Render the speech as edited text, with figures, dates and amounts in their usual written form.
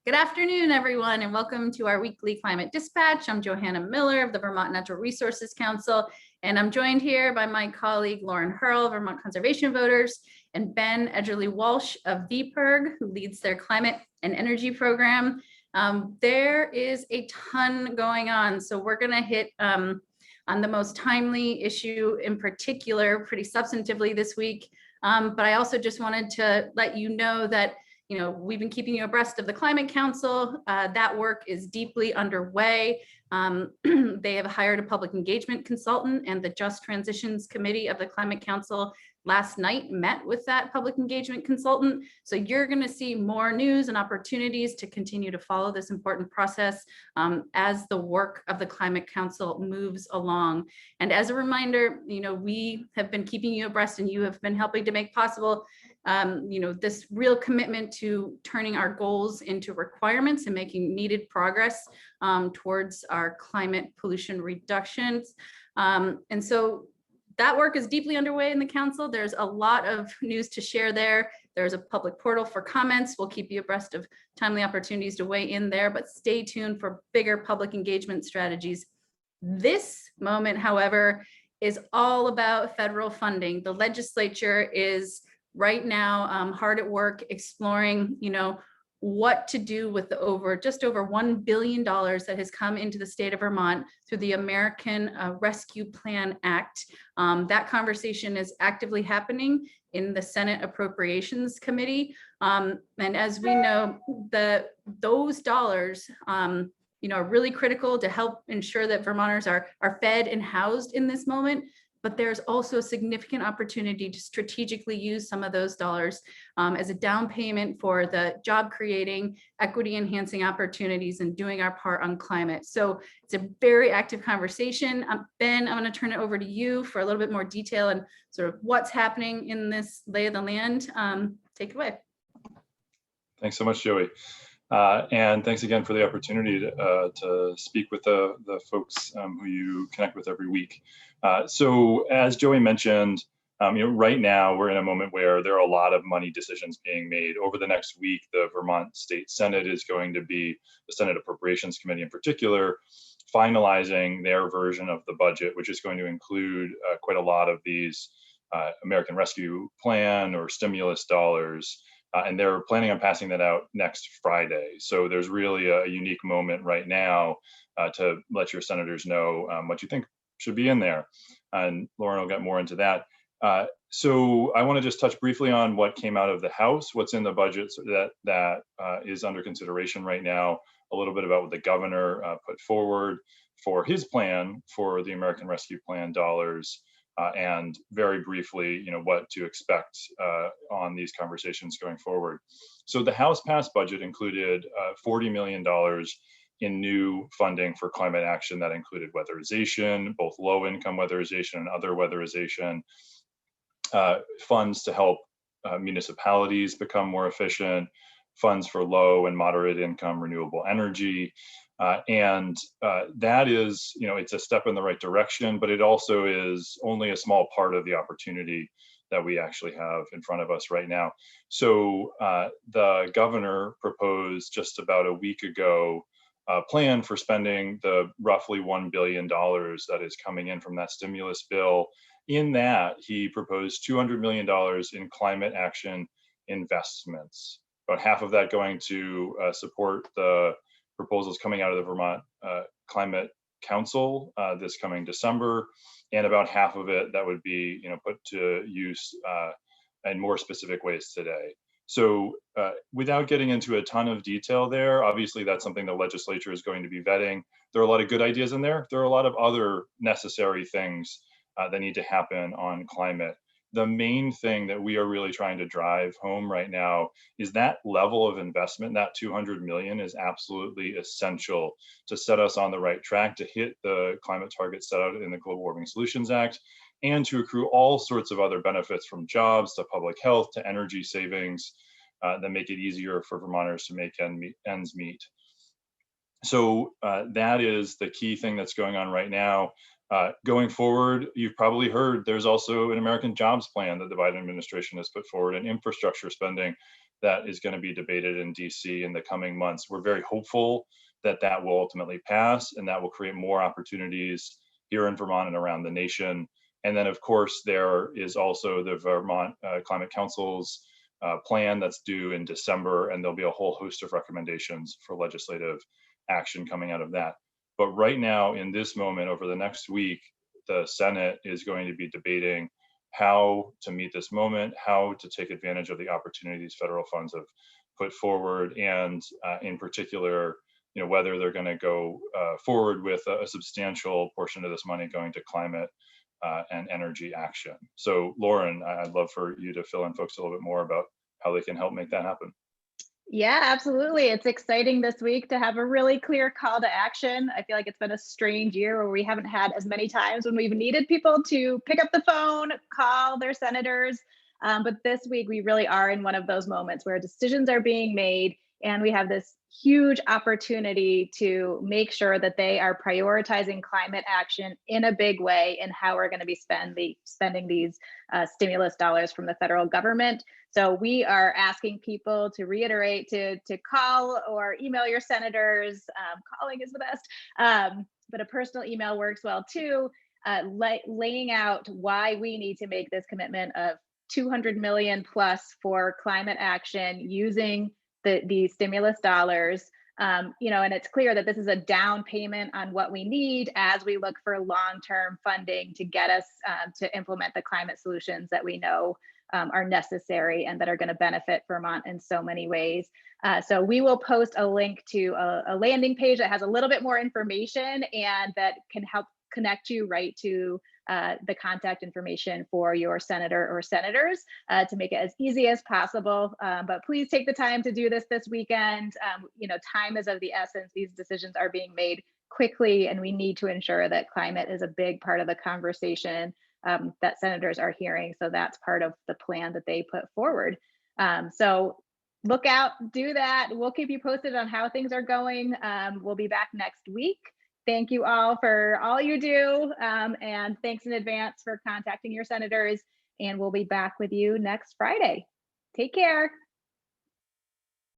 Good afternoon, everyone, and welcome to our weekly climate dispatch. I'm Johanna Miller of the Vermont Natural Resources Council, and I'm joined here by my colleague Lauren Hurl, Vermont Conservation Voters, and Ben Edgerly Walsh of VPIRG, who leads their climate and energy program. There is a ton going on, so we're going to hit on the most timely issue in particular pretty substantively this week. But I also just wanted to let you know that we've been keeping you abreast of the Climate Council. That work is deeply underway. They have hired a public engagement consultant, and the Just Transitions Committee of the Climate Council last night met with that public engagement consultant. So you're going to see more news and opportunities to continue to follow this important process as the work of the Climate Council moves along. And as a reminder, we have been keeping you abreast, and you have been helping to make possible this real commitment to turning our goals into requirements and making needed progress towards our climate pollution reductions. And so that work is deeply underway in the council. There's a lot of news to share there. There's a public portal for comments. We'll keep you abreast of timely opportunities to weigh in there, but stay tuned for bigger public engagement strategies. This moment, however, is all about federal funding. The legislature is right now hard at work exploring, what to do with the just over $1 billion that has come into the state of Vermont through the American Rescue Plan Act. That conversation is actively happening in the Senate Appropriations Committee. And as we know, those dollars are really critical to help ensure that Vermonters are fed and housed in this moment. But there's also a significant opportunity to strategically use some of those dollars as a down payment for the job creating, equity enhancing opportunities and doing our part on climate. So it's a very active conversation. Ben, I'm going to turn it over to you for a little bit more detail and sort of what's happening in this lay of the land. Take it away. Thanks so much, Joey. And thanks again for the opportunity to speak with the folks who you connect with every week. So as Joey mentioned, right now we're in a moment where there are a lot of money decisions being made. Over the next week, the Vermont State Senate is going to be, the Senate Appropriations Committee in particular, finalizing their version of the budget, which is going to include quite a lot of these American Rescue Plan or stimulus dollars. And they're planning on passing that out next Friday. So there's really a unique moment right now to let your senators know what you think should be in there. And Lauren will get more into that. So I want to just touch briefly on what came out of the House, what's in the budget that is under consideration right now, a little bit about what the governor put forward for his plan for the American Rescue Plan dollars. And very briefly, what to expect on these conversations going forward. So the House passed budget included $40 million in new funding for climate action that included weatherization, both low-income weatherization and other weatherization, funds to help municipalities become more efficient, funds for low and moderate income renewable energy. And that is, it's a step in the right direction, but it also is only a small part of the opportunity that we actually have in front of us right now. So the governor proposed just about a week ago a plan for spending the roughly $1 billion that is coming in from that stimulus bill. In that, he proposed $200 million in climate action investments, about half of that going to support the proposals coming out of the Vermont Climate Council this coming December, and about half of it that would be put to use in more specific ways today. So without getting into a ton of detail there, obviously that's something the legislature is going to be vetting. There are a lot of good ideas in there. There are a lot of other necessary things that need to happen on climate. The main thing that we are really trying to drive home right now is that level of investment, that 200 million, is absolutely essential to set us on the right track to hit the climate targets set out in the Global Warming Solutions Act, and to accrue all sorts of other benefits, from jobs to public health to energy savings that make it easier for Vermonters to make ends meet. So that is the key thing that's going on right now. Going forward, you've probably heard there's also an American Jobs Plan that the Biden administration has put forward, and infrastructure spending that is going to be debated in DC in the coming months. We're very hopeful that that will ultimately pass, and that will create more opportunities here in Vermont and around the nation. And then, of course, there is also the Vermont Climate Council's plan that's due in December, and there'll be a whole host of recommendations for legislative action coming out of that. But right now, in this moment, over the next week, the Senate is going to be debating how to meet this moment, how to take advantage of the opportunities federal funds have put forward, and in particular, whether they're going to go forward with a substantial portion of this money going to climate and energy action. So Lauren, I'd love for you to fill in folks a little bit more about how they can help make that happen. Yeah, absolutely. It's exciting this week to have a really clear call to action. I feel like it's been a strange year where we haven't had as many times when we've needed people to pick up the phone, call their senators. But this week we really are in one of those moments where decisions are being made, and we have this huge opportunity to make sure that they are prioritizing climate action in a big way in how we're going to be spending these stimulus dollars from the federal government. So we are asking people to reiterate to call or email your senators. Calling is the best, but a personal email works well too, laying out why we need to make this commitment of $200 million plus for climate action using the stimulus dollars. And it's clear that this is a down payment on what we need as we look for long-term funding to get us to implement the climate solutions that we know are necessary and that are going to benefit Vermont in so many ways. So we will post a link to a landing page that has a little bit more information and that can help connect you right to the contact information for your senator or senators to make it as easy as possible. But please take the time to do this weekend. Time is of the essence. These decisions are being made quickly, and we need to ensure that climate is a big part of the conversation that senators are hearing. So that's part of the plan that they put forward. So look out, do that. We'll keep you posted on how things are going. We'll be back next week. Thank you all for all you do, and thanks in advance for contacting your senators, and we'll be back with you next Friday. Take care.